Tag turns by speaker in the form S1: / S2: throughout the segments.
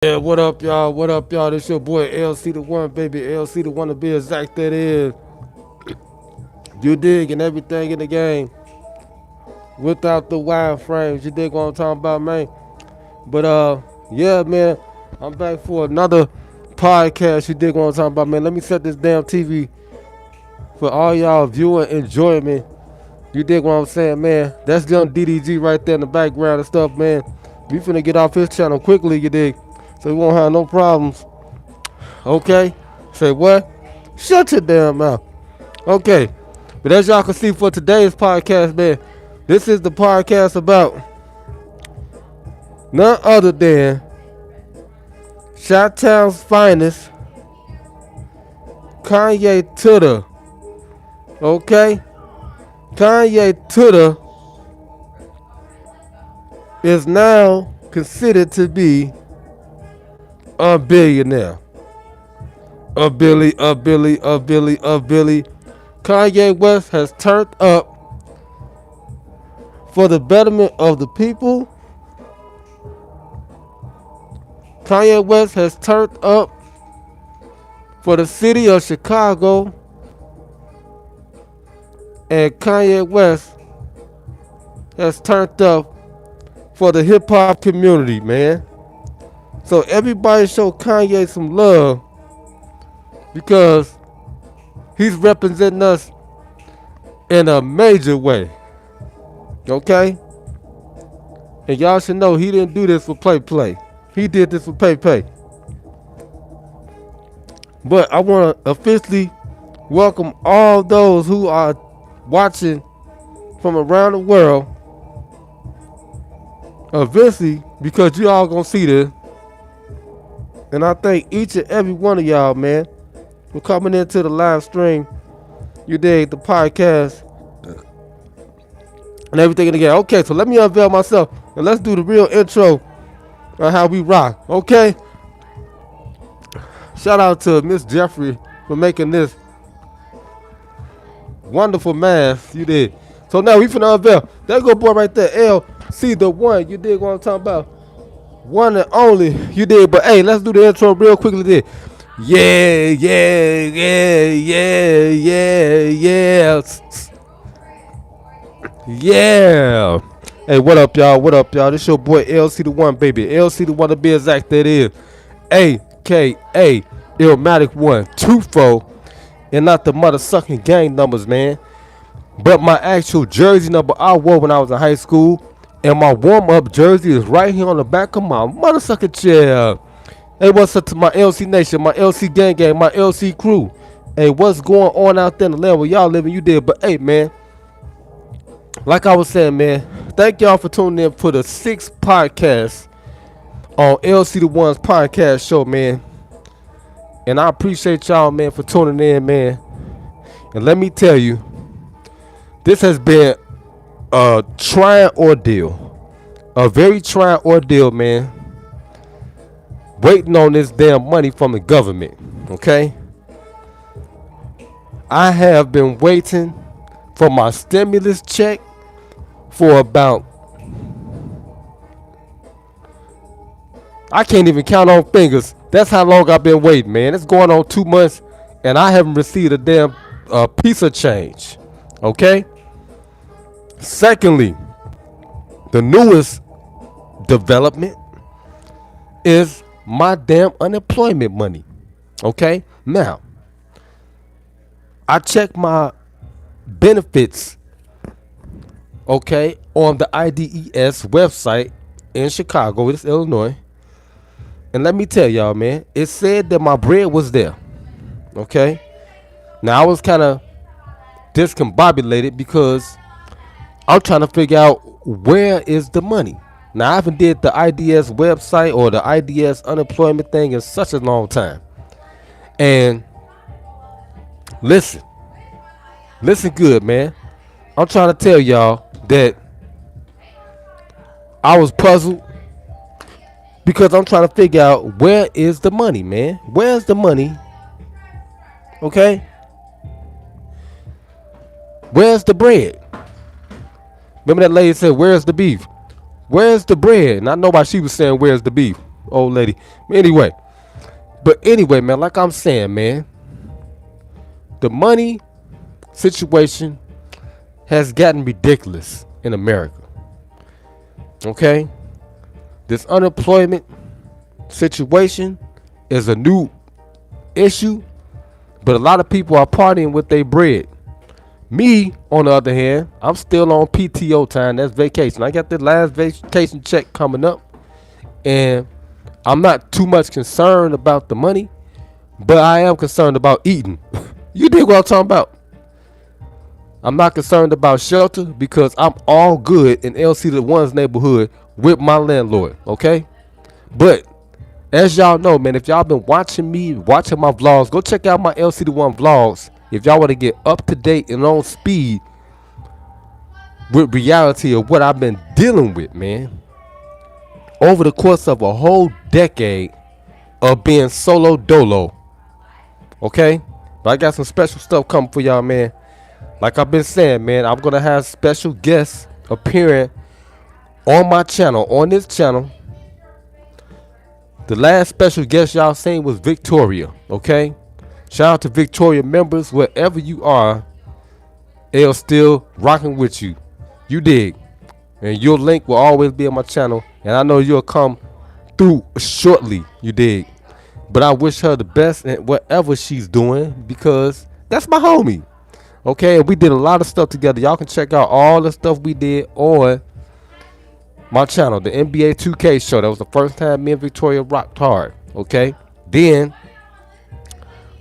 S1: Yeah, what up, y'all? What up, y'all? This your boy LC the one, baby. LC the one to be exact. That is, you dig and everything in the game without the wireframes. You dig what I'm talking about, man? But yeah, man, I'm back for another podcast. You dig what I'm talking about, man? Let me set this damn TV for all y'all viewing enjoyment. You dig what I'm saying, man? That's young DDG right there in the background and stuff, man. We finna get off his channel quickly, you dig? So we won't have no problems. Okay? Say what? Shut your damn mouth. Okay. But as y'all can see for today's podcast, man, this is the podcast about none other than Chi-Town's finest, Kanye Tutter. Okay? Kanye Tutter is now considered to be a billionaire. A Billy. Kanye West has turned up for the betterment of the people. Kanye West has turned up for the city of Chicago. And Kanye West has turned up for the hip hop community, man. So everybody show Kanye some love because he's representing us in a major way. Okay? And y'all should know he didn't do this for play. He did this for pay. But I want to officially welcome all those who are watching from around the world. Eventually, because you all gonna see this. And I thank each and every one of y'all, man, for coming into the live stream. You dig the podcast and everything again. Okay, so let me unveil myself and let's do the real intro on how we rock. Okay? Shout out to Miss Jeffrey for making this wonderful mask. You did. So now we finna unveil. There go boy right there, LC the one. You dig what I'm talking about? One and only. You did. But hey, let's do the intro real quickly there. Yeah. Yeah. Hey, what up, y'all? What up, y'all? This your boy LC the one, baby. LC the one to be exact. That is AKA Illmatic One, 2-4, and not the motherfucking gang numbers, man. But my actual jersey number I wore when I was in high school, and my warm-up jersey is right here on the back of my motherfucking chair. Hey, what's up to my LC Nation, my LC gang, my LC crew? Hey, what's going on out there in the land where y'all living? You did, but hey, man. Like I was saying, man, thank y'all for tuning in for the 6th podcast on LC the One's podcast show, man. And I appreciate y'all, man, for tuning in, man. And let me tell you, this has been a trying ordeal. A very trying ordeal, man. Waiting on this damn money from the government, okay? I have been waiting for my stimulus check for about, I can't even count on fingers. That's how long I've been waiting, man. It's going on 2 months, and I haven't received a damn piece of change, okay? Secondly, the newest development is my damn unemployment money, okay? Now, I checked my benefits, okay, on the IDES website in Chicago, it's Illinois. And let me tell y'all, man, it said that my bread was there, okay? Now, I was kind of discombobulated because I'm trying to figure out where is the money. Now, I haven't did the IDS website or the IDS unemployment thing in such a long time. And listen good, man. I'm trying to tell y'all that I was puzzled because I'm trying to figure out where is the money, man. Where's the money? Okay? Where's the bread? Remember that lady said, where's the beef? Where's the bread? And I know why she was saying, where's the beef? old lady. Anyway, but anyway, man, like I'm saying, man, the money situation has gotten ridiculous in America. Okay? This unemployment situation is a new issue, but a lot of people are partying with their bread. Me, on the other hand, I'm still on PTO time. That's vacation. I got the last vacation check coming up, and I'm not too much concerned about the money, but I am concerned about eating. You dig what I'm talking about? I'm not concerned about shelter because I'm all good in Lcdaone's neighborhood with my landlord, okay? But as y'all know, man, if y'all been watching me, watching my vlogs, go check out my Lcdaone vlogs. If y'all want to get up to date and on speed with reality of what I've been dealing with, man, over the course of a whole decade of being solo dolo, okay? But I got some special stuff coming for y'all, man. Like I've been saying, man, I'm going to have special guests appearing on my channel, on this channel. The last special guest y'all seen was Victoria, okay? Shout out to Victoria members, wherever you are. L still rocking with you. You dig? And your link will always be on my channel. And I know you'll come through shortly. You dig? But I wish her the best in whatever she's doing because that's my homie. Okay? And we did a lot of stuff together. Y'all can check out all the stuff we did on my channel, the NBA 2K show. That was the first time me and Victoria rocked hard. Okay? Then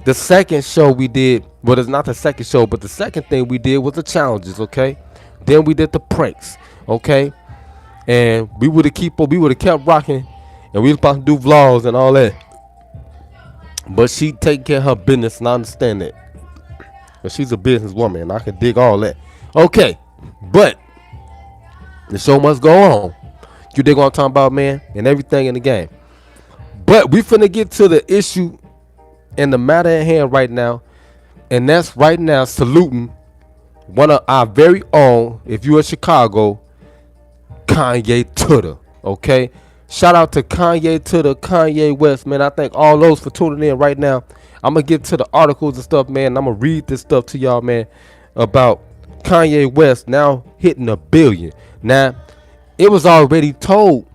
S1: the second show we did, well, it's not the second show, but the second thing we did was the challenges, okay? Then we did the pranks, okay? And we would have kept rocking, and we was about to do vlogs and all that. But she take care of her business, and I understand that. But she's a businesswoman, and I can dig all that. Okay, but the show must go on. You dig what I'm talking about, man? And everything in the game. But we finna get to the issue and the matter at hand right now, and that's right now saluting one of our very own, if you're in Chicago, Kanye Tutter. Okay, shout out to Kanye Tutter, Kanye West, man. I thank all those for tuning in right now. I'm gonna get to the articles and stuff, man. And I'm gonna read this stuff to y'all, man, about Kanye West now hitting $1 billion. Now, it was already told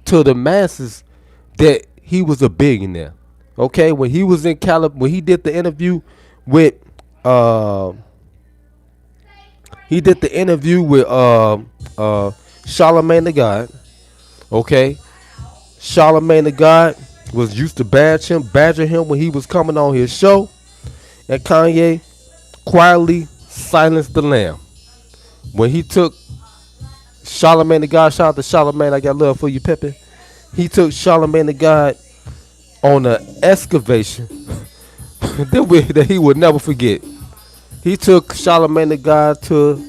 S1: to the masses that he was a billionaire. Okay, when he was in when he did the interview with Charlemagne the God. Okay, Charlemagne the God was used to badger him when he was coming on his show, and Kanye quietly silenced the lamb when he took Charlemagne the God. Shout out to Charlemagne, I got love for you, Pepe. He took Charlemagne the God on an excavation that he would never forget. He took Charlemagne the God to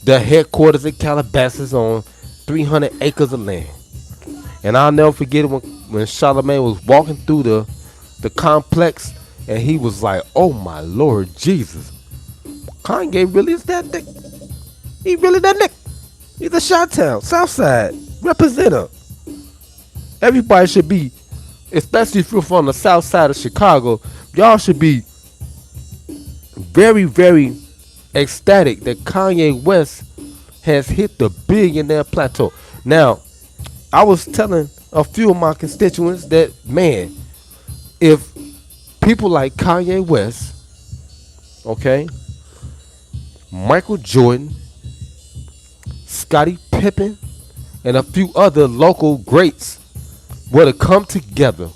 S1: the headquarters in Calabasas on 300 acres of land. And I'll never forget it when Charlemagne was walking through the complex, and he was like, oh my Lord Jesus, Kanye really is that dick. He really that dick. He's a Chi-Town, Southside representative. Everybody should be, especially if you're from the south side of Chicago, y'all should be very, very ecstatic that Kanye West has hit the billionaire plateau. Now, I was telling a few of my constituents that, man, if people like Kanye West, okay, Michael Jordan, Scottie Pippen, and a few other local greats were to come together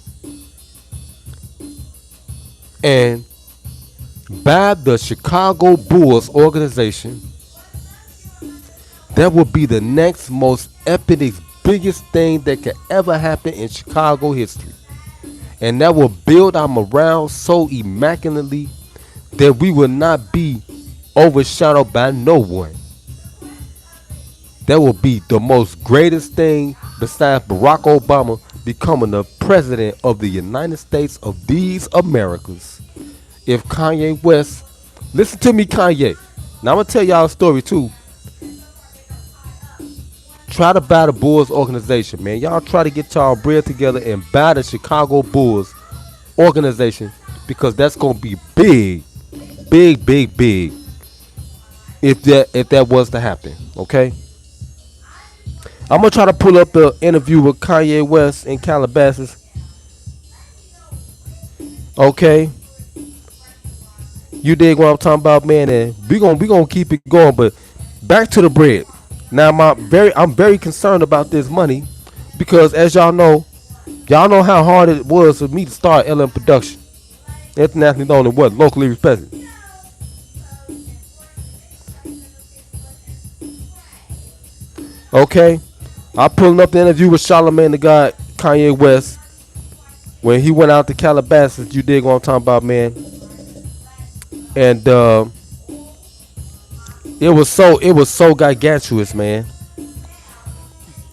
S1: and buy the Chicago Bulls organization, that would be the next most epic, biggest thing that could ever happen in Chicago history. And that will build our morale so immaculately that we will not be overshadowed by no one. That will be the most greatest thing besides Barack Obama becoming the president of the United States of these Americas. If Kanye West, listen to me, Kanye. Now I'm gonna tell y'all a story too. Try to buy the Bulls organization, man. Y'all try to get y'all bread together and buy the Chicago Bulls organization, because that's gonna be big, big, big, big. If that was to happen, okay. I'm gonna try to pull up the interview with Kanye West in Calabasas. Okay, you dig what I'm talking about, man? And we gonna keep it going. But back to the bread. Now, I'm very concerned about this money, because as y'all know how hard it was for me to start LM Production, internationally known and what locally respected. Okay, I pulling up the interview with Charlamagne the God, Kanye West, when he went out to Calabasas. You dig what I'm talking about, man? And it was so gargantuous, man.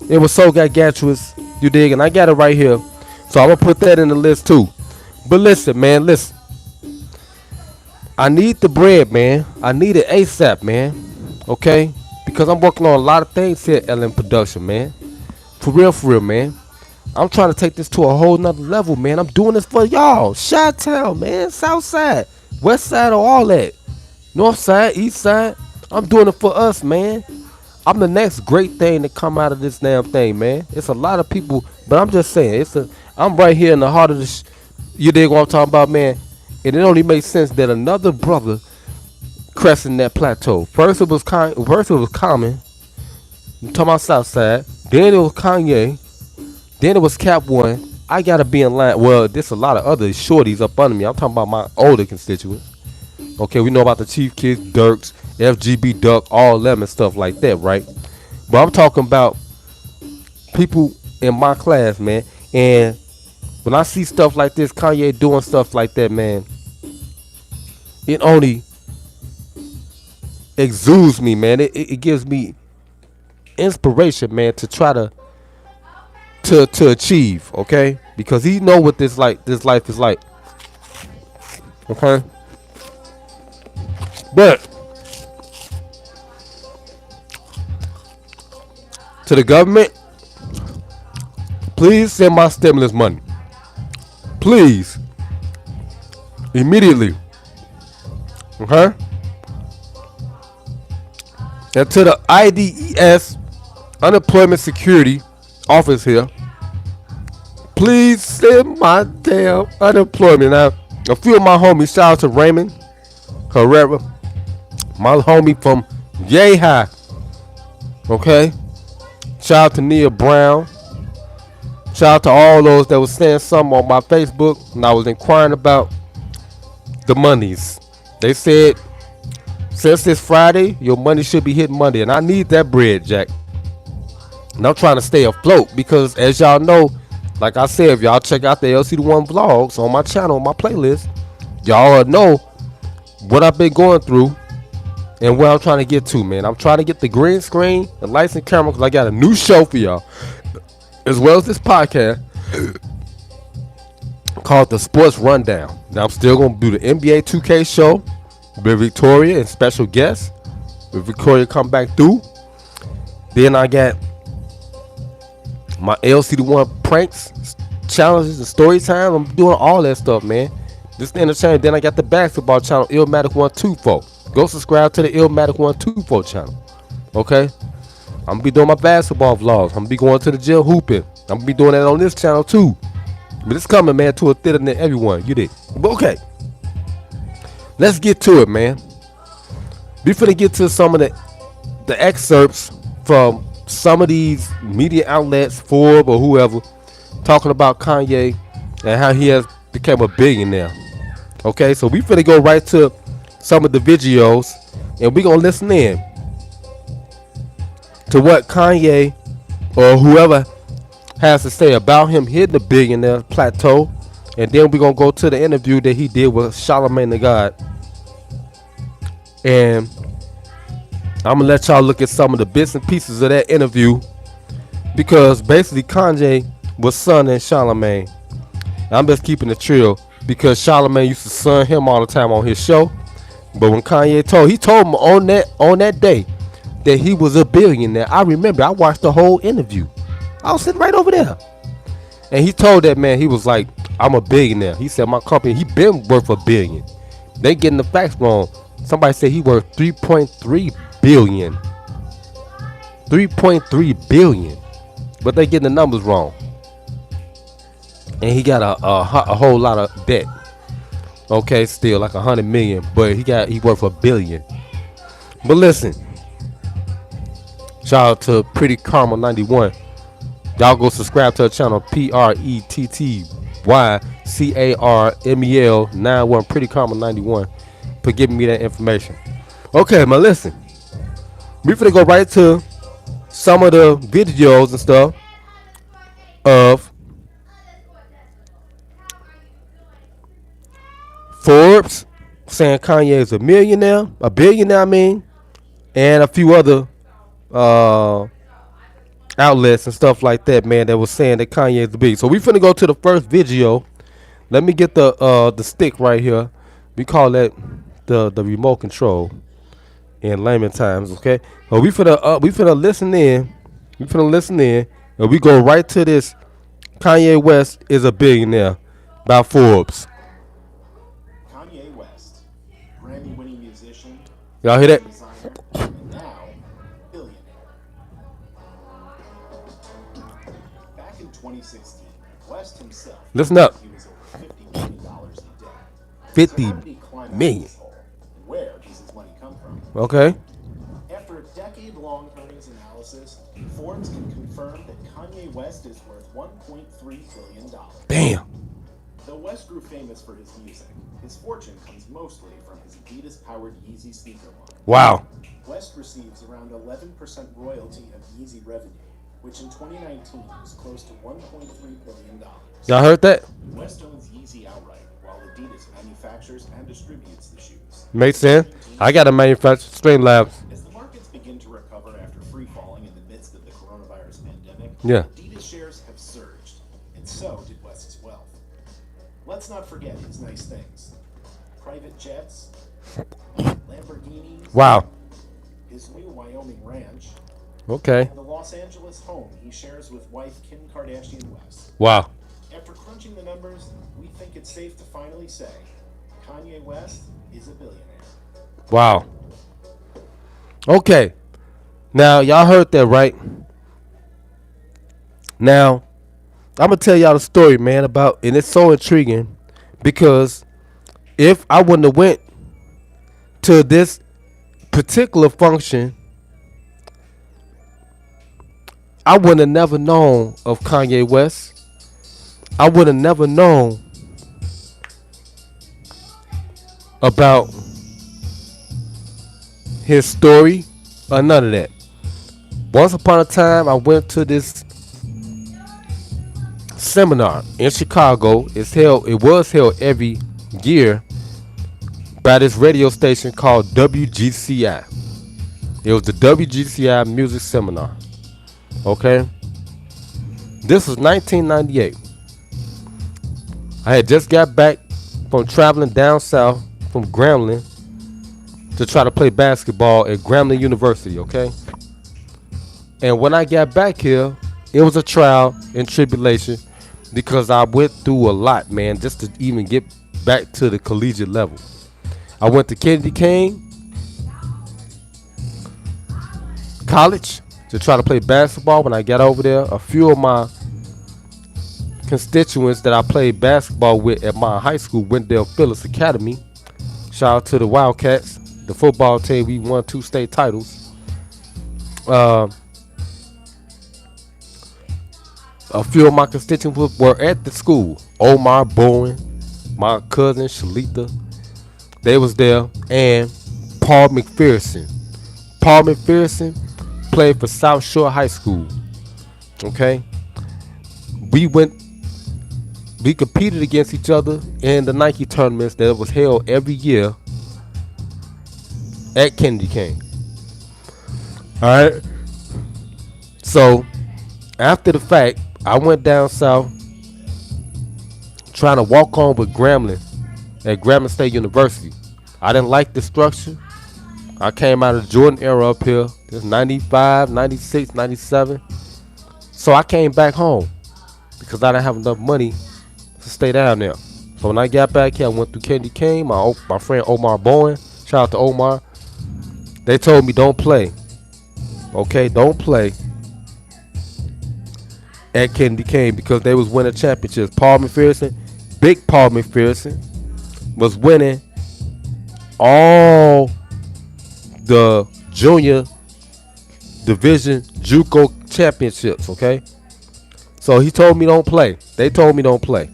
S1: It was so gargantuous. You dig? And I got it right here, so I'm gonna put that in the list too. But listen, man, listen. I need the bread, man. I need it ASAP, man. Okay, because I'm working on a lot of things here at LM Production, man. For real, man. I'm trying to take this to a whole nother level, man. I'm doing this for y'all. Chi-Town, man. South side, west side, or all that. North side, east side. I'm doing it for us, man. I'm the next great thing to come out of this damn thing, man. It's a lot of people, but I'm just saying, I'm right here in the heart of the you dig what I'm talking about, man? And it only makes sense that another brother cresting that plateau. First it was Common. I'm talking about Southside. Then it was Kanye. Then it was Cap One. I gotta be in line. Well, there's a lot of other shorties up under me. I'm talking about my older constituents. Okay, we know about the Chief Kids, Dirks, FGB Duck, all them and stuff like that, right? But I'm talking about people in my class, man. And when I see stuff like this, Kanye doing stuff like that, man, it only exudes me, man. It gives me inspiration, man, to try to achieve, okay? Because he know what this life is like. Okay? But to the government, please send my stimulus money. Please. Immediately. Okay? And to the IDES, Unemployment Security Office here, please send my damn unemployment. Now, a few of my homies, shout out to Raymond Herrera, my homie from Yay High. Okay? Shout out to Nia Brown. Shout out to all those that was saying something on my Facebook and I was inquiring about the monies. They said, since it's Friday, your money should be hitting Monday. And I need that bread, Jack. And I'm trying to stay afloat because, as y'all know, like I said, if y'all check out the Lcdaone vlogs on my channel, on my playlist, y'all know what I've been going through and where I'm trying to get to, man. I'm trying to get the green screen, the lights and camera, because I got a new show for y'all, as well as this podcast called The Sports Rundown. Now, I'm still going to do the NBA 2K show with Victoria and special guests. With Victoria come back through. Then I got my LCD1 pranks, challenges, and story time. I'm doing all that stuff, man. This the entertainment. Then I got the basketball channel, Illmatic124. Go subscribe to the Illmatic124 channel. Okay? I'm going to be doing my basketball vlogs. I'm going to be going to the gym hooping. I'm going to be doing that on this channel too. But it's coming, man, to a theater than everyone. You did. But okay. Let's get to it, man. We finna get to some of the excerpts from some of these media outlets, Forbes or whoever, talking about Kanye and how he has become a billionaire. Okay, so we finna go right to some of the videos and we gonna listen in to what Kanye or whoever has to say about him hitting the billionaire plateau, and then we're gonna go to the interview that he did with Charlamagne the God, and I'm gonna let y'all look at some of the bits and pieces of that interview, because basically Kanye was sonning Charlamagne. I'm just keeping it trill because Charlamagne used to son him all the time on his show, but when Kanye told him on that day that he was a billionaire. I remember I watched the whole interview. I was sitting right over there. And he told that man, he was like, I'm a billionaire. He said my company, he been worth $1 billion. They getting the facts wrong. Somebody said he worth 3.3 billion. 3.3 billion. But they getting the numbers wrong. And he got a whole lot of debt. Okay, still like 100 million, but he worth $1 billion. But listen, shout out to Pretty Karma 91. Y'all go subscribe to her channel, PrettyCarmel 91, Pretty Karma 91, for giving me that information. Okay, man, listen. We finna go right to some of the videos and stuff of Forbes saying Kanye is a billionaire, I mean, and a few other outlets and stuff like that, man, that was saying that Kanye is the big. So we finna go to the first video. Let me get the stick right here. We call that the remote control in layman times, okay? So we finna listen in. And we go right to this. Kanye West is a billionaire by Forbes.
S2: Kanye West, Grammy-winning musician.
S1: Y'all hear that?
S2: Designer, and now billionaire. Back in 2016, West himself.
S1: Listen up.
S2: He was over $50 million in debt.
S1: 50
S2: So how did he climb out of
S1: million.
S2: this hole? Where does his money come from?
S1: Okay.
S2: After a decade-long earnings analysis, Forbes can confirm that Kanye West is worth $1.3 billion.
S1: Damn.
S2: Though West grew famous for his music, his fortune comes mostly from his Adidas-powered Yeezy sneaker line.
S1: Wow.
S2: West receives around 11% royalty of Yeezy revenue, which in 2019 was close to $1.3 billion.
S1: Y'all heard that?
S2: West owns Yeezy outright, while Adidas manufactures and distributes the shoes.
S1: Makes sense. I got a manufacturer, Streamlabs.
S2: As the markets begin to recover after free falling in the midst of the coronavirus pandemic,
S1: Yeah.
S2: Adidas shares have surged, and so did West's wealth. Let's not forget his nice things. Private jets, Lamborghinis,
S1: Wow.
S2: his new Wyoming ranch,
S1: Okay.
S2: and the Los Angeles home he shares with wife Kim Kardashian West.
S1: Wow.
S2: After crunching the numbers, we think it's safe to finally say Kanye West is a billionaire.
S1: Wow. Okay. Now, y'all heard that, right? Now, I'm going to tell y'all the story, man, about, and it's so intriguing because if I wouldn't have went to this particular function, I would have never known of Kanye West. I would have never known about his story or none of that. Once upon a time, I went to this seminar in Chicago. It was held every year by this radio station called WGCI. It was the WGCI Music Seminar. Okay. This was 1998. I had just got back from traveling down south from Grambling to try to play basketball at Grambling University, okay? And when I got back here, it was a trial and tribulation because I went through a lot, man, just to even get back to the collegiate level. I went to Kennedy King College to try to play basketball. When I got over there, a few of my constituents that I played basketball with at my high school, Wendell Phillips Academy. Shout out to the Wildcats, the football team. We won 2 state titles. A few of my constituents were at the school. Omar Bowen, my cousin Shalita, they was there, and Paul McPherson. Paul McPherson played for South Shore High School. Okay, we competed against each other in the Nike tournaments that was held every year at Kennedy King. All right. So after the fact, I went down south trying to walk on with Grambling at Grambling State University. I didn't like the structure. I came out of the Jordan era up here. This 95, 96, 97. So I came back home because I didn't have enough money to stay down there. So when I got back here, I went through Candy Cane, my friend Omar Bowen. Shout out to Omar. They told me don't play. Okay, don't play at Candy Cane because they was winning championships. Paul McPherson, big Paul McPherson, was winning all the junior division JUCO championships. Okay, so he told me don't play. They told me don't play.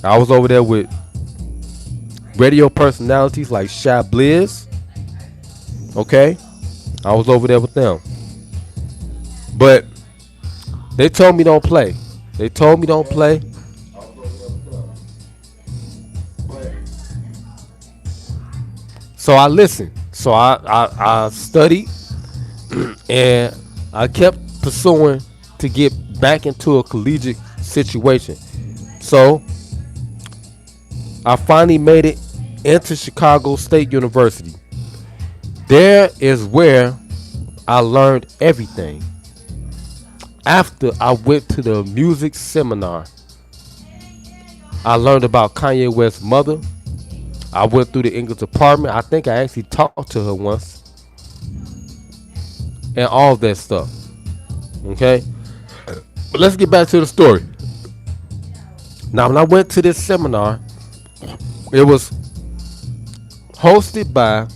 S1: I was over there with radio personalities like Shy Blizz. Okay, I was over there with them, but they told me don't play. They told me don't play. So I listened. So I studied and I kept pursuing to get back into a collegiate situation. So I finally made it into Chicago State University. There is where I learned everything. After I went to the music seminar, I learned about Kanye West's mother. I went through the English department. I think I actually talked to her once. And all that stuff. Okay? But let's get back to the story. Now, when I went to this seminar, it was hosted by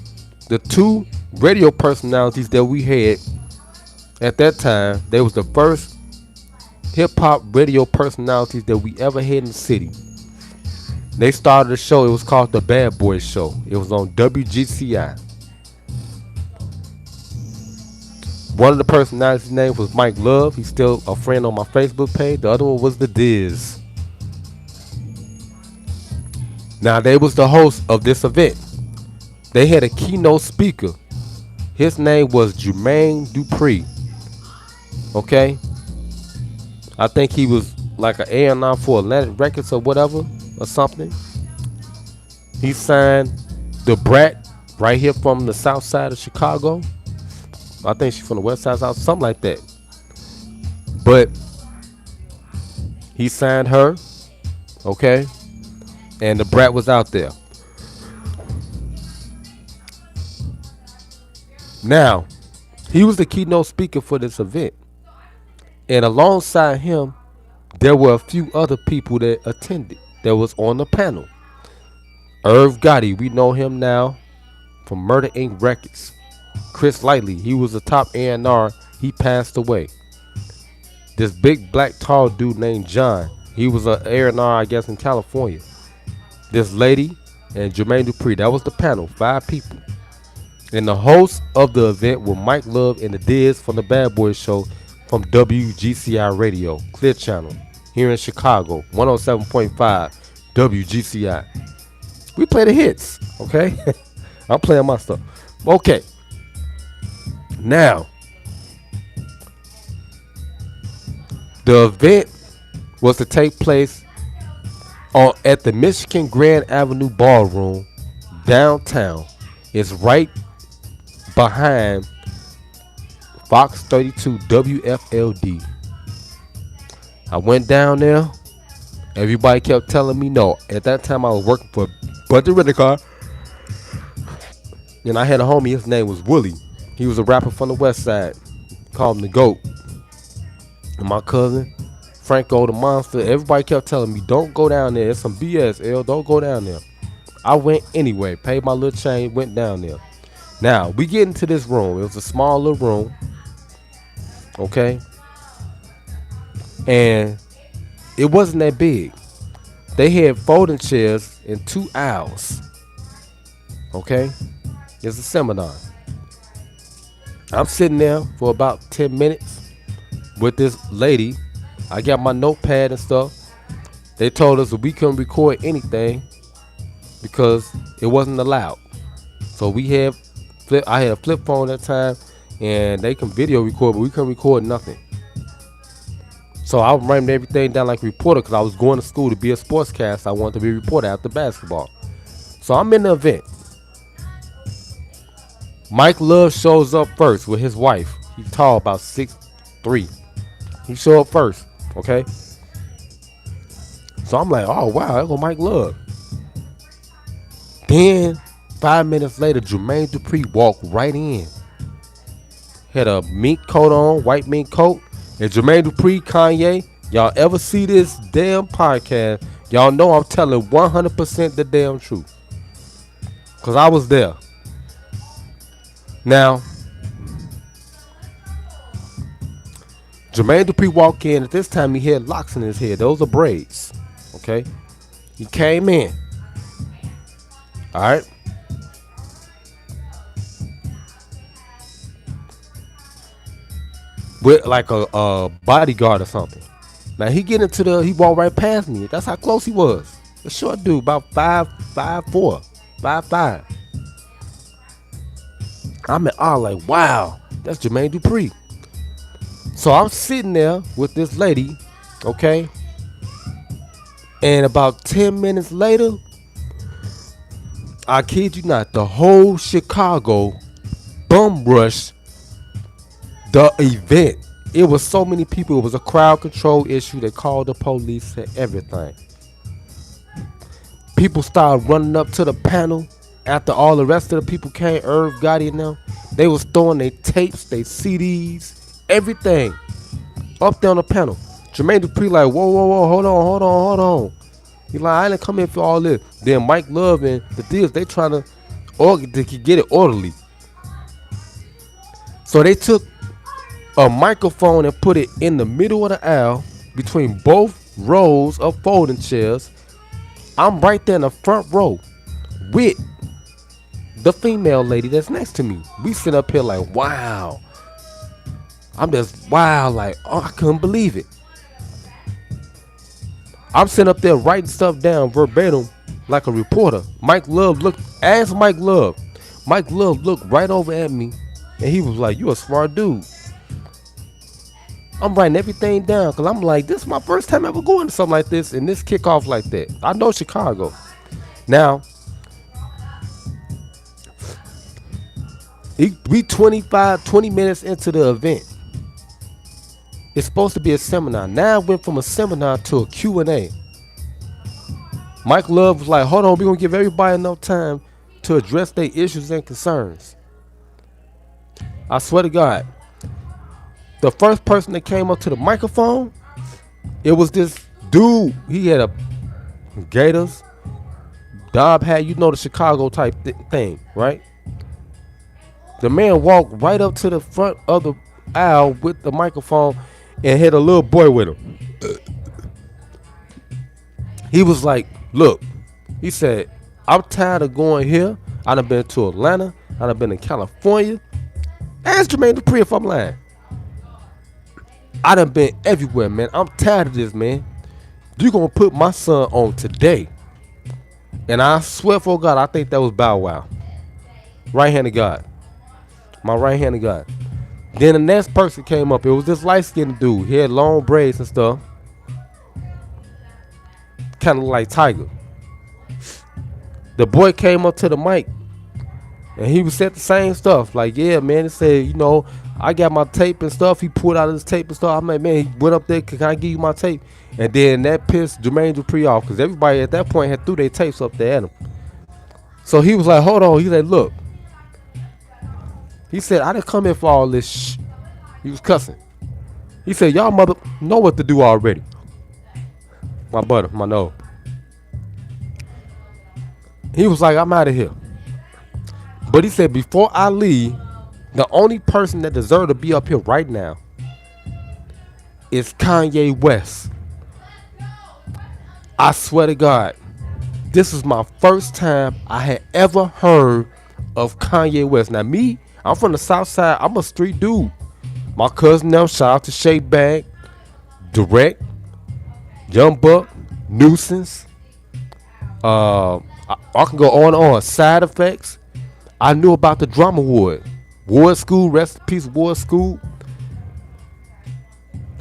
S1: the two radio personalities that we had at that time. They was the first hip-hop radio personalities that we ever had in the city. They started a show. It was called The Bad Boys Show. It was on WGCI. One of the personalities' name was Mike Love. He's still a friend on my Facebook page. The other one was The Diz. Now, they was the host of this event. They had a keynote speaker. His name was Jermaine Dupri. Okay? I think he was like an A&R for Atlantic Records or whatever. Or something. He signed the Brat right here from the south side of Chicago. I think she's from the west side, something like that. But he signed her, okay? And the Brat was out there. Now, he was the keynote speaker for this event. And alongside him, there were a few other people that attended. That was on the panel. Irv Gotti, we know him now from Murder Inc. Records. Chris Lightly, he was a top A&R. He passed away. This big black tall dude named John, he was an A&R, I guess, in California. This lady and Jermaine Dupri, that was the panel, 5 people. And the host of the event were Mike Love and the Diz from the Bad Boys Show from WGCI Radio, Clear Channel. Here in Chicago, 107.5 WGCI. We play the hits, okay? I'm playing my stuff. Okay. Now, the event was to take place at the Michigan Grand Avenue Ballroom downtown. It's right behind Fox 32 WFLD. I went down there. Everybody kept telling me no. At that time, I was working for Budget Rent-A-Car. And I had a homie. His name was Willie. He was a rapper from the west side. Called him the GOAT. And my cousin, Franco the Monster. Everybody kept telling me, don't go down there. It's some BS, L. Don't go down there. I went anyway. Paid my little change. Went down there. Now, we get into this room. It was a small little room. Okay? And it wasn't that big. They had folding chairs and 2 aisles. Okay? It's a seminar. I'm sitting there for about 10 minutes with this lady. I got my notepad and stuff. They told us that we couldn't record anything because it wasn't allowed. So I had a flip phone at the time, and they can video record, but we couldn't record nothing. So I was writing everything down like a reporter because I was going to school to be a sportscaster. I wanted to be a reporter after basketball. So I'm in the event. Mike Love shows up first with his wife. He's tall, about 6'3". He show up first, okay? So I'm like, oh wow, there go Mike Love. Then 5 minutes later, Jermaine Dupri walked right in. Had a mink coat on, white mink coat. And Jermaine Dupri, Kanye, y'all ever see this damn podcast, y'all know I'm telling 100% the damn truth. Because I was there. Now, Jermaine Dupri walked in. At this time, he had locks in his head. Those are braids. Okay? He came in. All right? With like a bodyguard or something. Now, he walked right past me. That's how close he was. A short dude, about 5'4", 5'5". I'm in awe, like, wow, that's Jermaine Dupri. So I'm sitting there with this lady, okay? And about 10 minutes later, I kid you not, the whole Chicago bum rushed the event. It was so many people. It was a crowd control issue. They called the police and everything. People started running up to the panel after all the rest of the people came. Irv Gotti and them. They was throwing their tapes, their CDs, everything up there on the panel. Jermaine Dupri like, whoa, hold on. He like, I didn't come in for all this. Then Mike Love and the Deals, they trying to get it orderly. So they took a microphone and put it in the middle of the aisle between both rows of folding chairs. I'm right there in the front row with the female lady that's next to me. We sit up here like, wow. I'm just, wow, like, oh, I couldn't believe it. I'm sitting up there writing stuff down verbatim like a reporter. Mike Love looked, ask Mike Love. Mike Love looked right over at me and he was like, you a smart dude. I'm writing everything down because I'm like, this is my first time ever going to something like this and this kick off like that. I know Chicago. Now, we 20 minutes into the event. It's supposed to be a seminar. Now it went from a seminar to a Q&A. Mike Love was like, hold on, we're going to give everybody enough time to address their issues and concerns. I swear to God. The first person that came up to the microphone, it was this dude. He had a Gators, Dob hat, you know, the Chicago type thing, right? The man walked right up to the front of the aisle with the microphone and had a little boy with him. He was like, look, he said, I'm tired of going here. I done been to Atlanta. I done been to California. Ask Jermaine Dupri if I'm lying. I done been everywhere, man. I'm tired of this, man. You gonna put my son on today. And I swear for God, I think that was Bow Wow. Right hand of God. My right hand of God. Then the next person came up. It was this light-skinned dude. He had long braids and stuff. Kind of like Tiger. The boy came up to the mic. And he was said the same stuff. Like, yeah, man. He said, you know, I got my tape and stuff. He pulled out his tape and stuff. I'm like, man, he went up there. Can I give you my tape? And then that pissed Jermaine Dupri off. Because everybody at that point had threw their tapes up there at him. So he was like, hold on. He said, look. He said, I didn't come in for all this shh. He was cussing. He said, y'all mother know what to do already. My butter, my nose. He was like, I'm out of here. But he said, before I leave, the only person that deserves to be up here right now is Kanye West. I swear to God, this is my first time I had ever heard of Kanye West. Now me, I'm from the South Side. I'm a street dude. My cousin now, shout out to Shea Bag, Direct, Young Buck, Nuisance. I can go on and on. Side Effects. I knew about the Drama Ward. Ward School, rest in peace, Ward School.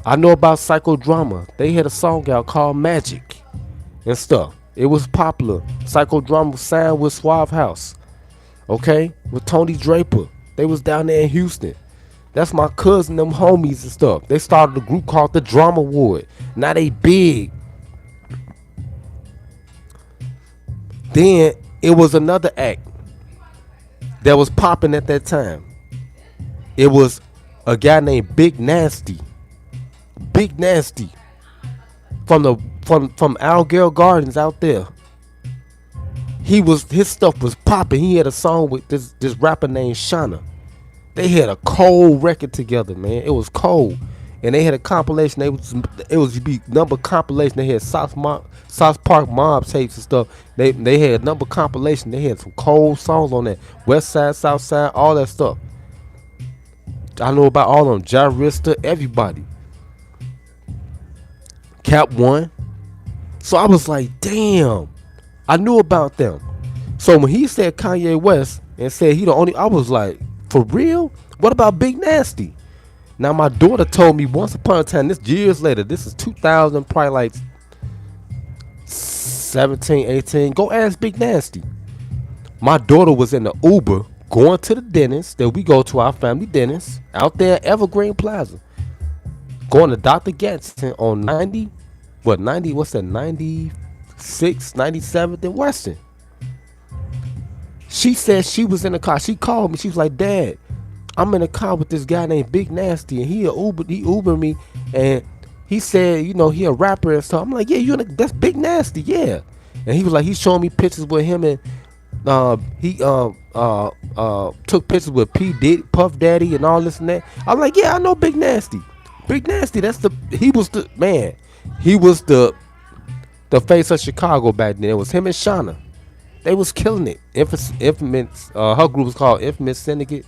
S1: I know about Psychodrama. They had a song out called Magic and stuff. It was popular. Psychodrama was signed with Suave House. Okay? With Tony Draper. They was down there in Houston. That's my cousin, them homies and stuff. They started a group called the Drama Ward. Now they big. Then it was another act that was popping at that time. It was a guy named Big Nasty. Big Nasty. From Algale Gardens out there. His stuff was popping. He had a song with this rapper named Shauna. They had a cold record together, man. It was cold. And they had a compilation. It was be number compilation. They had South Park Mob tapes and stuff. They had a number compilation. They had some cold songs on that. West Side, South Side, all that stuff. I know about all of them. Jarista, everybody. Cap One. So I was like, damn. I knew about them. So when he said Kanye West and said he the only, I was like, for real? What about Big Nasty? Now my daughter told me once upon a time, this years later, this is 2000, probably like 17, 18. Go ask Big Nasty. My daughter was in the Uber going to the dentist that we go to, our family dentist, out there at Evergreen Plaza. Going to Dr. Gadsden on 90, what's that, 96, 97th and Western. She said she was in the car. She called me. She was like, Dad, I'm in a car with this guy named Big Nasty, and he Ubered me, and he said, you know, he a rapper and stuff. I'm like, yeah, that's Big Nasty, yeah. And he was like, he's showing me pictures with him, and he took pictures with Puff Daddy and all this and that. I'm like, yeah, I know Big Nasty. Big Nasty, he was the man. He was the face of Chicago back then. It was him and Shauna. They was killing it. Infamous, her group was called Infamous Syndicate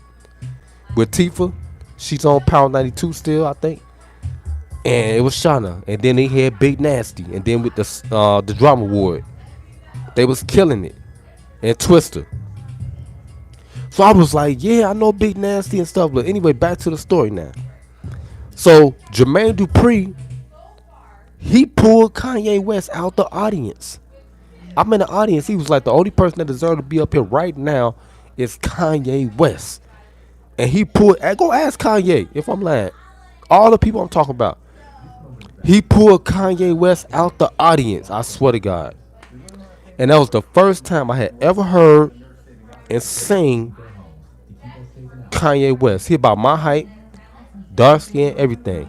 S1: with Tifa. She's on Power 92 still, I think. And it was Shauna. And then they had Big Nasty. And then with the Drama Ward, they was killing it. And Twister. So I was like, yeah, I know Big Nasty and stuff. But anyway, back to the story now. So Jermaine Dupri, he pulled Kanye West out the audience. I'm in the audience. He was like, the only person that deserves to be up here right now is Kanye West. And he pulled, go ask Kanye if I'm lying. All the people I'm talking about. He pulled Kanye West out the audience. I swear to God. And that was the first time I had ever heard and seen Kanye West. He about my height, dark skin, everything.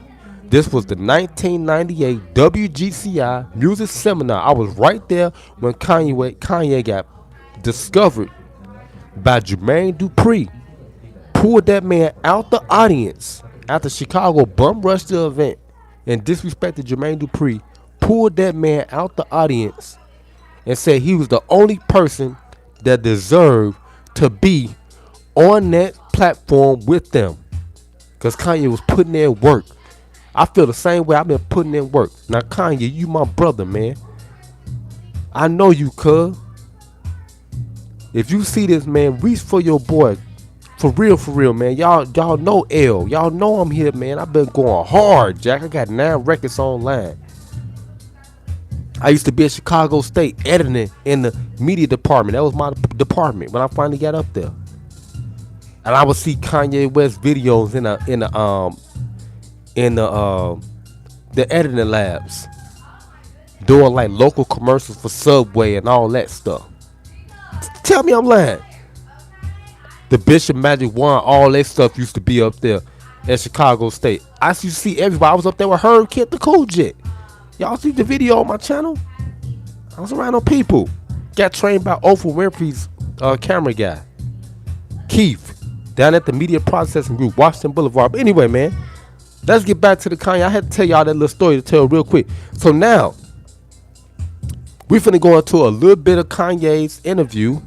S1: This was the 1998 WGCI Music Seminar. I was right there when Kanye got discovered by Jermaine Dupri. Pulled that man out the audience after Chicago bum rushed the event and disrespected Jermaine Dupri. Pulled that man out the audience and said he was the only person that deserved to be on that platform with them. Because Kanye was putting in work. I feel the same way. I've been putting in work. Now, Kanye, you my brother, man. I know you, cuz. If you see this, man, reach for your boy. For real, man. Y'all know L. Y'all know I'm here, man. I've been going hard, Jack. I got 9 records online. I used to be at Chicago State editing in the media department. That was my department when I finally got up there. And I would see Kanye West videos in the editing labs, doing like local commercials for Subway and all that stuff. Tell me I'm lying. The Bishop Magic Wand, all that stuff used to be up there at Chicago State. I used to see everybody. I was up there with Herb Kent the Cool Jet. Y'all see the video on my channel? I was around on people. Got trained by Oprah Winfrey's camera guy, Keith, down at the Media Processing Group, Washington Boulevard. But anyway, man, let's get back to the Kanye. I had to tell y'all that little story to tell real quick. So now, we finna go into a little bit of Kanye's interview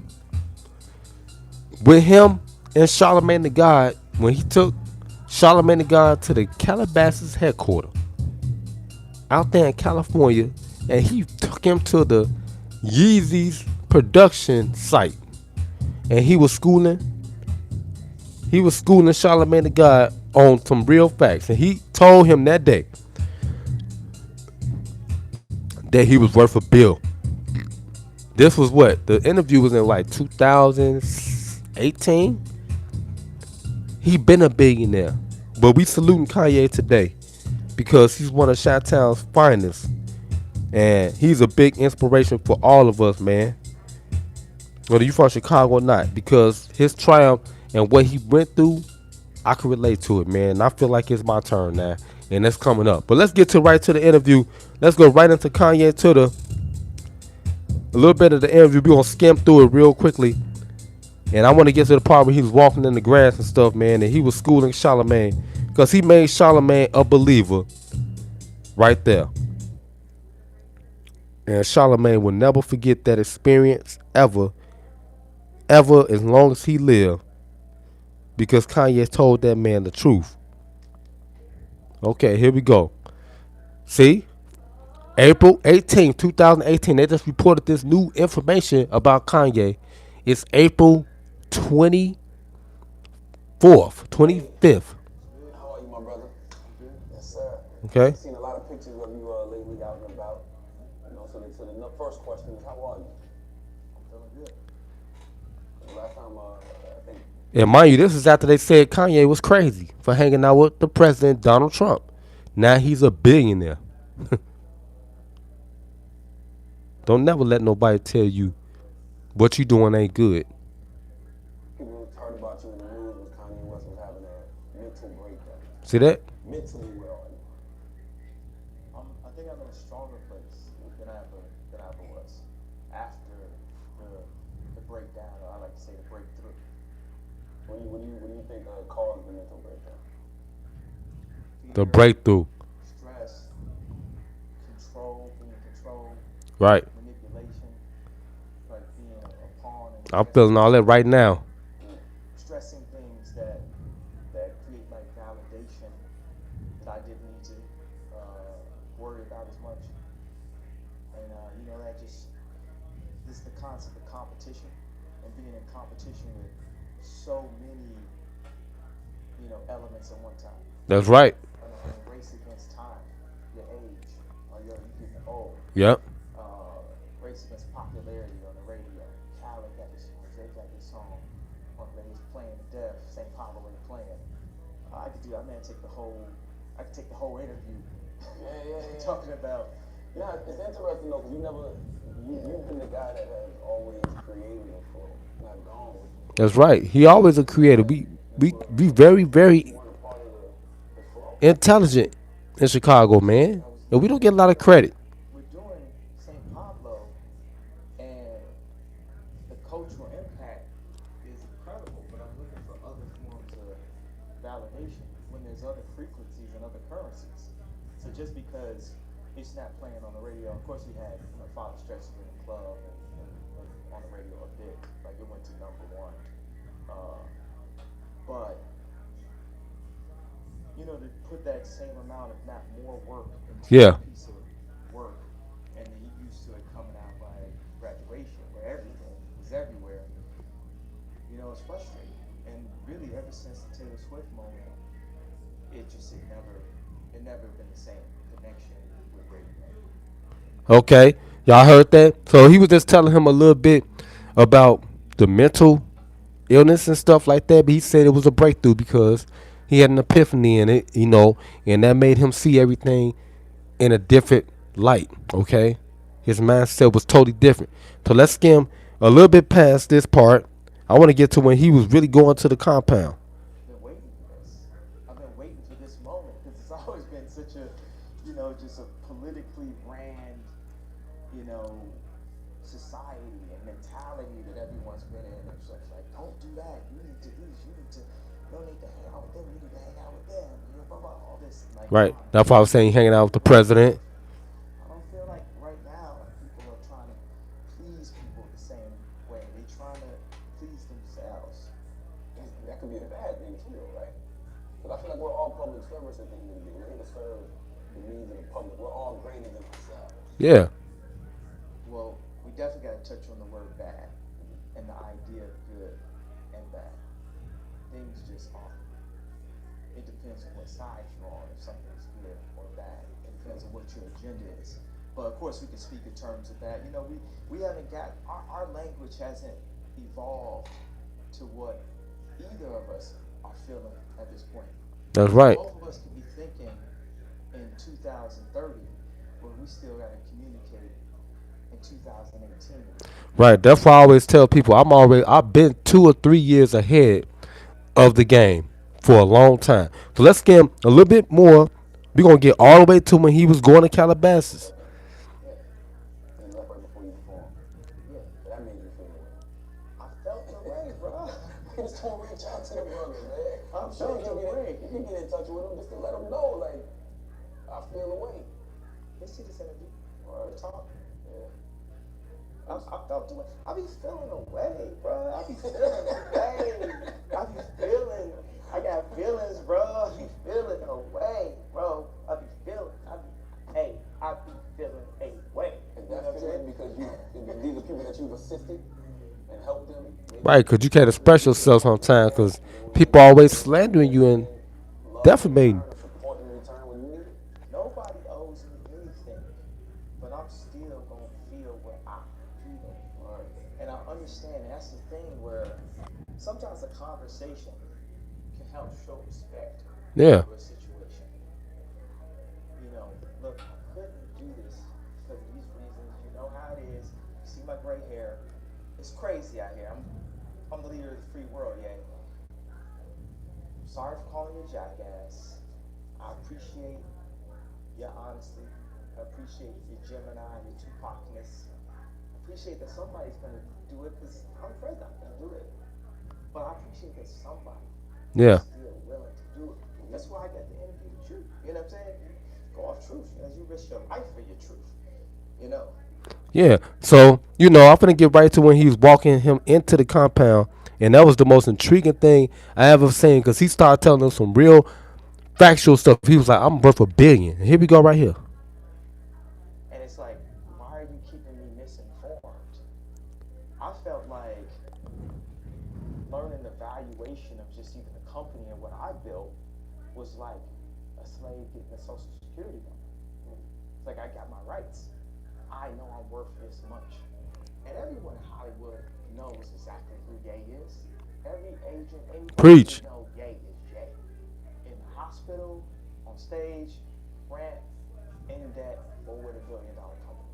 S1: with him and Charlamagne the God when he took Charlamagne the God to the Calabasas headquarters out there in California, and he took him to the Yeezy's production site, and he was schooling Charlamagne the God on some real facts, and he told him that day that he was worth a bill. This was what the interview was in, like 2018. He been a billionaire, but we saluting Kanye today because he's one of Chi-Town's finest, and he's a big inspiration for all of us, man. Whether you from Chicago or not, because his triumph and what he went through, I can relate to it, man. And I feel like it's my turn now, and that's coming up. But let's get to right to the interview. Let's go right into Kanye to the a little bit of the interview. We're gonna skim through it real quickly. And I want to get to the part where he was walking in the grass and stuff, man, and he was schooling Charlemagne because he made Charlemagne a believer right there. And Charlemagne will never forget that experience ever, ever as long as he lived because Kanye told that man the truth. Okay, here we go. See? April 18th, 2018, they just reported this new information about Kanye. It's April 24th, 25th.
S3: How are you, my brother? Yes, sir.
S1: Okay.
S3: I've seen a lot of pictures of you lately out and about. So the first question is, how are you? I'm feeling good. The last time, I think.
S1: And mind you, this is after they said Kanye was crazy for hanging out with the president, Donald Trump. Now he's a billionaire. Don't never let nobody tell you what you doing ain't good.
S3: People heard about you in the news was Kanye West was having a mental breakdown.
S1: See that?
S3: Mentally, where are you?
S4: I think I'm in a stronger place than I ever was after the breakdown, or I like to say the breakthrough.
S3: What do you think caused the mental breakdown?
S1: The breakthrough.
S4: Stress, being controlled,
S1: Right.
S4: manipulation, like being a pawn.
S1: I'm feeling all that right now.
S4: Stressing things that create like validation that I didn't need to worry about as much. And that just this the concept of competition and being in competition with so many elements at one time.
S1: That's right.
S4: Race against time, your age, or you getting old.
S1: Yep.
S4: Race against popularity on the radio. Khaled got this song, Drake got this song. One of he's playing to death, St. Pablo ain't playing. I could do. I man, I could take the whole interview.
S3: Yeah.
S4: Talking about.
S3: Yeah, it's interesting though, because you've been the guy that has always created it for not gone with you.
S1: That's right. He always a creator. We very, very
S3: You weren't a part of the flow.
S1: intelligent in Chicago, man. And we don't get a lot of credit.
S4: We're doing St. Pablo, and the cultural impact is incredible. But I'm looking for other forms of validation when there's other frequencies and other currencies. So just because it's not playing on the radio, of course we had Father Stretches in the club and on the radio a bit, like it went to #1. But to put that same amount, if not more, work into
S1: Yeah.
S4: a piece of work, and then you used to it coming out by graduation, where everything is everywhere. It's frustrating. And really, ever since the Taylor Swift moment, it never been the same connection with radio.
S1: Okay. Y'all heard that? So he was just telling him a little bit about the mental illness and stuff like that. But he said it was a breakthrough because he had an epiphany in it, and that made him see everything in a different light. Okay. His mindset was totally different. So let's skim a little bit past this part. I want to get to when he was really going to the compound.
S4: I've been waiting for this. I've been waiting for this moment because it's always been such a, just a politically ran, society and mentality that everyone's been in. It's just like, don't do that. You need to this. You don't need to hang out with them. You need to hang out with them. Blah, blah, all this. Like,
S1: Right. That's why I was saying hanging out with the president.
S4: I don't feel like right now people are trying to please people the same way. They're trying to please themselves.
S3: That could be a bad thing too, right? Because I feel like we're all public servants at the end of the day. We're here to serve the needs of the public. We're all greater than ourselves.
S1: Yeah.
S4: Well, we definitely got to touch on the word bad and the idea of good and bad. Things just are. It depends on what side you're on, if something's good or bad. It depends on what your agenda is. But of course, we can speak in terms of that. We haven't got, our language hasn't evolved to what either of us are feeling at this point.
S1: That's
S4: Because
S1: right.
S4: both of us could be thinking in 2030, but we still got to communicate in 2018.
S1: Right. That's why I always tell people I've been 2 or 3 years ahead of the game for a long time. So let's get him a little bit more. We're gonna get all the way to when he was going to Calabasas.
S3: Yeah. He left right before you performed.
S4: Yeah,
S3: So that made you feel away.
S4: I felt the way, bro.
S3: You just don't reach out to the brother, man.
S4: I
S3: I'm sure
S4: felt the way.
S3: you can get in touch with him just to let him know, like, I feel away.
S4: Let's see this interview.
S3: Right.
S4: We'll talk.
S3: Yeah.
S4: I felt the way. I be feeling away, bro. I be feeling away. I be feeling. I got feelings, bro. I be feeling away, bro. I be feeling. Hey, I be feeling away.
S3: And
S4: You know
S3: that
S4: what I'm
S3: feeling
S4: saying?
S3: because these are people that you've assisted and helped them.
S1: Right, because you can't express yourself sometimes because people always slandering you and defamating.
S3: Support in return when you need it.
S4: Nobody owes me anything, but I'm still gonna feel what I feel.
S3: Right.
S4: And I understand that's the thing where sometimes a conversation can help show respect
S1: Yeah.
S4: to a situation. You know, look, I couldn't do this because of these reasons. You know how it is. You see my gray hair. It's crazy out here. I'm the leader of the free world, yeah. Sorry for calling you a jackass. I appreciate your honesty. I appreciate your Gemini, your Tupacness. I appreciate that somebody's gonna do it because I'm afraid I'm gonna do it. But I appreciate that somebody
S1: Yeah.
S4: is still willing to do it. That's why I got the interview the truth. You know what I'm saying? Go off truth. As you risk your life for your truth. You know.
S1: Yeah. So, I'm gonna get right to when he was walking him into the compound. And that was the most intriguing thing I ever seen because he started telling us some real factual stuff. He was like, I'm worth $1 billion. And here we go right here.
S4: And it's like, why are you keeping me misinformed? I felt like learning the valuation of just even the company and what I built was like a slave getting a social security number. It's like I got my rights. I know I'm worth this much. And everyone in Hollywood knows exactly who Ye is. Every agent, anybody
S1: Preach.
S4: know Ye is Ye. In the hospital, on stage, rant, in debt, or with $1 billion company.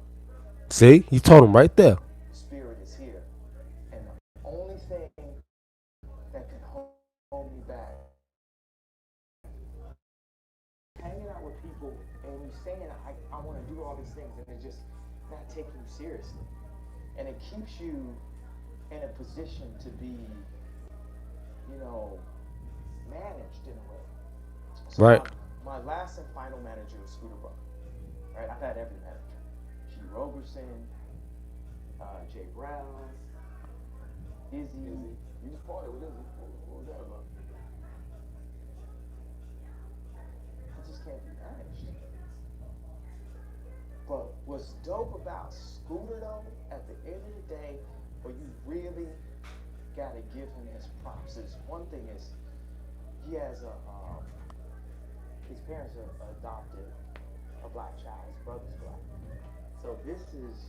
S1: See? He told him right there.
S4: The spirit is here. And the only thing that can hold me back, hanging out with people and you saying I want to do all these things and they're just not taking you seriously. And it keeps you in a position to be, managed in a way. So
S1: Right.
S4: my last and final manager was Scooter Braun. Right? I've had every manager. G. Roberson, Jay Brown, Izzy.
S3: You just parted with Izzy. What was that about?
S4: I just can't be managed. But what's dope about Scooter though, at the end of the day, where you really gotta give him his props is one thing is he has his parents are adopted a black child, his brother's black. So this is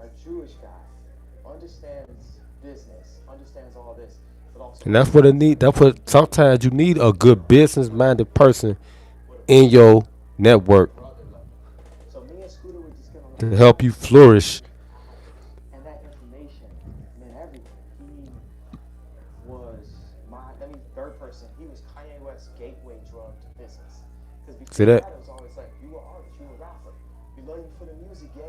S4: a Jewish guy, understands business, understands all this, but also
S1: And that's what it need. That's what sometimes you need a good business minded person in your network
S4: brother level. So me and Scooter were just gonna
S1: to help you flourish.
S4: and that information meant everything. He was third person. He was Kanye West's gateway drug to business. Because
S1: See
S4: before
S1: that?
S4: that, it was always like, you were artist, you were rapper. We love you for the music, yeah.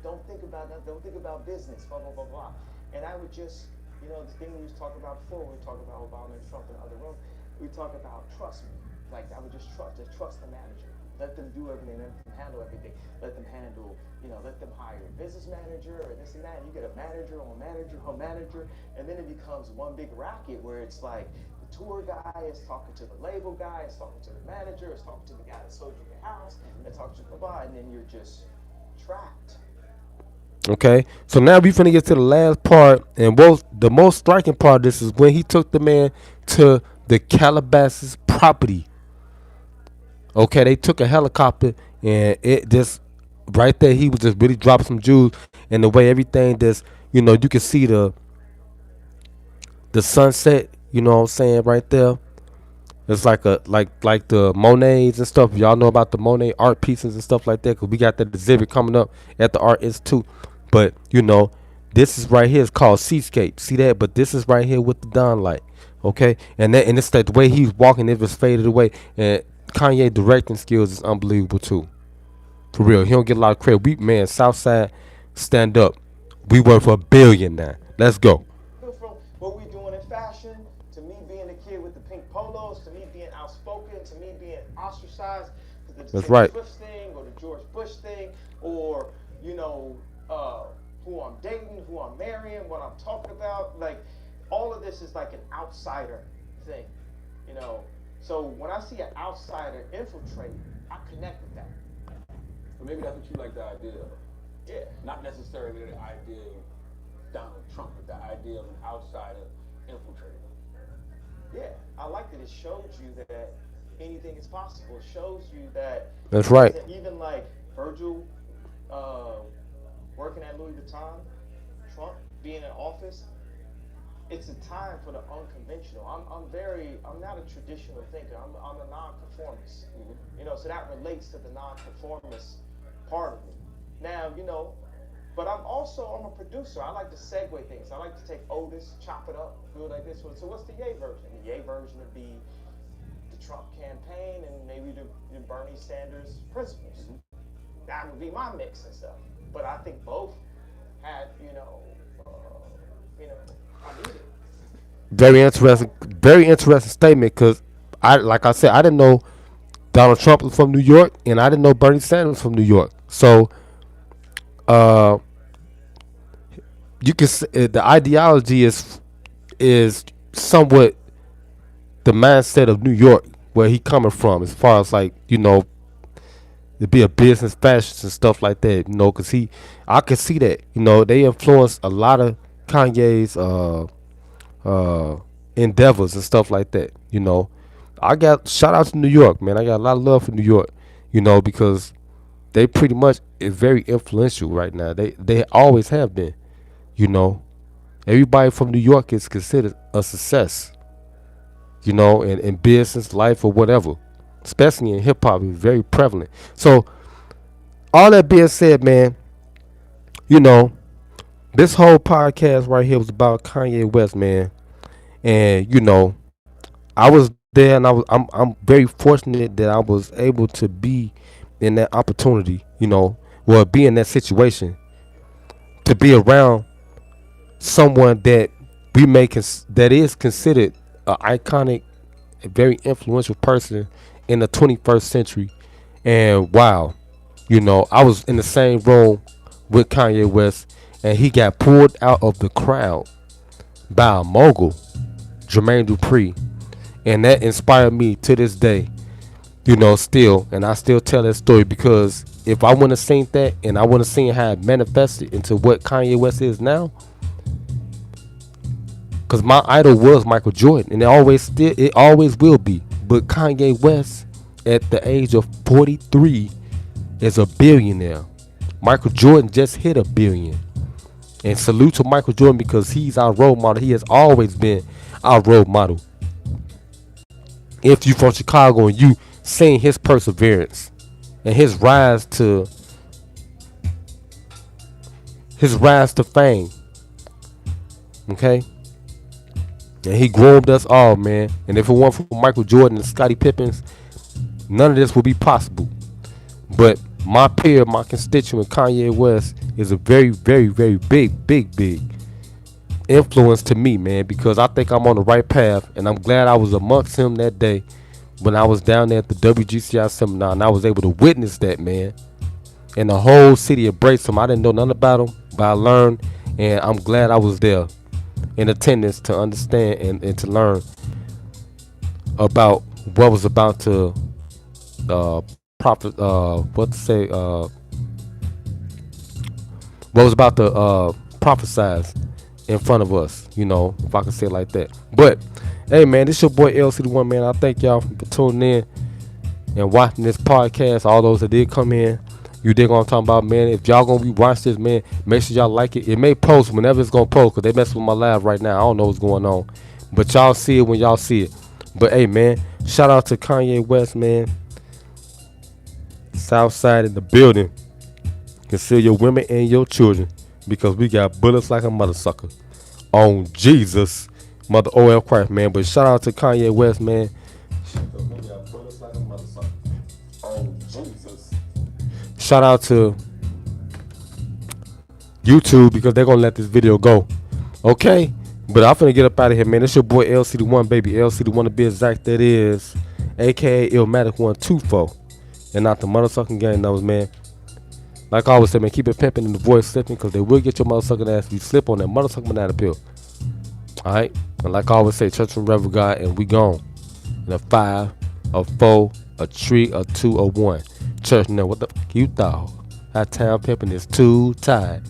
S4: Don't think about that. Don't think about business. Blah blah blah blah. And I would just, the thing we was talking about before, when we talked about Obama and Trump in other rooms, we talk about trust me. Like I would just trust the manager. Let them do everything. Let them handle everything. Let them handle, let them hire a business manager or this and that. And you get a manager on manager on manager, and then it becomes one big racket where it's like the tour guy is talking to the label guy, is talking to the manager, is talking to the guy that sold you your house, and talking to the bar, and then you're just trapped.
S1: Okay, so now we finna get to the last part, and the most striking part of this is when he took the man to the Calabasas property. Okay, they took a helicopter, and it just right there he was just really dropping some jewels, and the way everything just you can see the sunset, You know what I'm saying? Right there. It's like a like the Monets and stuff. Y'all know about the Monet art pieces and stuff like that. Cause we got that exhibit coming up at the Art Institute. But you know, this is right here. It's called Seascape. See that? But this is right here with the Don light. Okay, and it's like the way he's walking. It was faded away. And Kanye directing skills is unbelievable too. For real, he don't get a lot of credit. We man, Southside, stand up. We worth $1 billion now. Let's go.
S4: From what we doing in fashion, to me being a kid with the pink polos, to me being outspoken, to me being ostracized, to the
S1: That's
S4: Taylor
S1: right.
S4: Swift thing or the George Bush thing, or you know, who I'm dating, who I'm marrying, what I'm talking about. Like all of this is like an outsider thing, you know. So when I see an outsider infiltrate, I connect with that.
S3: So maybe that's what you like the idea of.
S4: Yeah.
S3: Not necessarily the idea of Donald Trump, but the idea of an outsider infiltrating.
S4: Yeah, I like that it shows you that anything is possible. It shows you that
S1: That's right.
S4: even like Virgil working at Louis Vuitton, Trump being in office, it's a time for the unconventional. I'm not a traditional thinker. I'm a non-conformist. You know, so that relates to the non-conformist part of me. Now, you know, but I'm a producer. I like to segue things. I like to take Otis, chop it up, do it like this. So what's the Ye version? The Ye version would be the Trump campaign and maybe the Bernie Sanders principles. That would be my mix and stuff. But I think both had, I need it.
S1: Very interesting statement. Cause like I said, I didn't know Donald Trump was from New York, and I didn't know Bernie Sanders was from New York. So, uh, you can the ideology is somewhat the mindset of New York, where he coming from, as far as like to be a business fashion and stuff like that. Cause I could see that. They influenced a lot of Kanye's endeavors and stuff like that. I got shout out to New York, man. I got a lot of love for New York. Because they pretty much is very influential right now. They always have been. Everybody from New York is considered a success. In business, life, or whatever. Especially in hip hop, is very prevalent. So, all that being said, man, this whole podcast right here was about Kanye West, man. And I was there, and I'm very fortunate that I was able to be in that opportunity. Be in that situation to be around someone that that is considered an iconic, a very influential person in the 21st century. And wow, I was in the same room with Kanye West, and he got pulled out of the crowd by a mogul, Jermaine Dupri, and that inspired me to this day. Still, and I still tell that story, because if I wouldn't have seen that, and I wouldn't have seen how it manifested into what Kanye West is now, because my idol was Michael Jordan, and it always will be. But Kanye West, at the age of 43, is a billionaire. Michael Jordan just hit $1 billion. And salute to Michael Jordan, because he's our role model. He has always been our role model. If you from Chicago and you seen his perseverance and his rise to fame, okay? And he groomed us all, man. And if it weren't for Michael Jordan and Scottie Pippins, none of this would be possible. But my peer, my constituent, Kanye West, is a very, very, very big influence to me, man, because I think I'm on the right path, and I'm glad I was amongst him that day when I was down there at the WGCI seminar, and I was able to witness that, man. And the whole city embraced him. I didn't know nothing about him, but I learned, and I'm glad I was there in attendance to understand and to learn about what was about to what was about to prophesize in front of us, if I can say it like that. But hey, man, this your boy LC1, man. I thank y'all for tuning in and watching this podcast. All those that did come in, you dig what I'm talking about, man. If y'all gonna be watching this, man, make sure y'all like it. It may post whenever it's gonna post, because they messing with my live right now. I don't know what's going on, But y'all see it when y'all see it. But hey, man, shout out to Kanye West, man. Southside in the building. Conceal your women and your children because we got bullets like a mother sucker. On Jesus, Mother O.L. Christ, man. But shout out to Kanye West, man. We got bullets like a mother sucker. On Jesus. Shout out to YouTube because they're going to let this video go. Okay? But I'm finna get up out of here, man. It's your boy LC the One, baby. LC the One to be exact, that is. AKA Illmatic 124. And not the motherfucking gang knows, man. Like I always say, man, keep it pimping and the voice slipping because they will get your motherfucking ass if you slip on that motherfucking banana peel. Alright? And like I always say, church and reverend God, and we gone. In a 5, a 4, a 3, a 2, a 1. Church, now what the fuck you thought? Our town pimping is too tight.